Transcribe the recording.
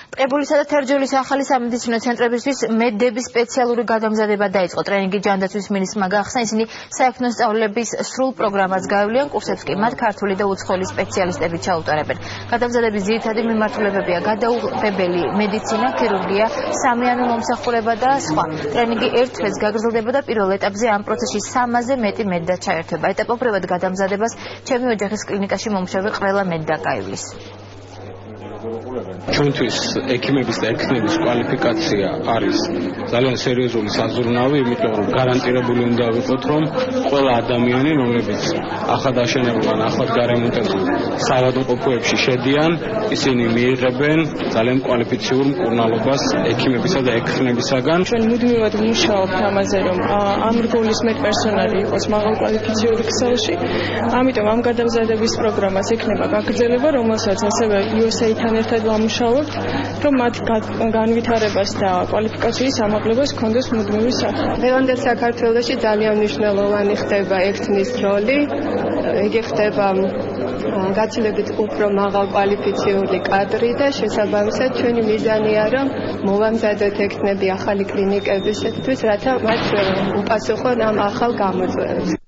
ტყებულისა და თერჯოლის ახალი სამედიცინო ცენტრებისთვის მედების სპეციალური გადამზადება დაიწყო. ტრენინგი ჯანდაცვის მინისტრმა გახსნა, ისინი საექნო სწავლების სრულ პროგრამას გაევლიან, კურსებს კი მათ ქართული და უცხოელი სპეციალისტები ჩაუტარებენ. გადამზადების ძირითადი მიმართულებებია გადაუღებელი მედიცინა, ქირურგია, სამიანო მომსახურება და სხვა. ტრენინგი ერთ თვეს გაგრძელდება და პირველ ეტაპზე ამ პროცესში 300-ზე მეტი მედდა ჩაერთვება. ეტაპობრივად გადამზადებას ჩემი ოჯახის კლინიკაში მომუშავე ყველა მედდა გაივლის. ჩვენთვის ექიმების და ექნების კვალიფიკაცია არის ძალიან სერიოზული საზრუნავი, იმიტომ რომ გარანტირებული უნდა ვიყოთ, რომ ყველა ადამიანი, რომლებიც ახალ აშენებულ ან ახლად გარემონტებულ საავადმყოფოებში შედიან, ისინი მიიღებენ ძალიან კვალიფიციურ მკურნალობას ექიმებისა და ექნებისაგან. ჩვენ მუდმივად ვმუშაობთ ამაზე, რომ ამ რგოლის მედპერსონალი იყოს მაღალკვალიფიციური ქსელში. ამიტომ ამ გადამზადების პროგრამას ექნება გაგრძელება, რომელსაც ასევე USA-თან ერთად ვამუშავებთ, რომ მათ განვითარებას და კვალიფიკაციის ამაღლებას ჰქონდეს მუდმივი სახე. დღევანდელ საქართველოში ძალიან მნიშვნელოვანი ხდება ექთნის როლი. იგი ხდება გაცილებით უფრო მაღალკვალიფიციური კადრი და შესაბამისად ჩვენი მიზანია, რომ მოვამზადოთ ექთნები ახალი კლინიკებისთვის, რათა მათ უპასუხონ ამ ახალ გამოწვევებს.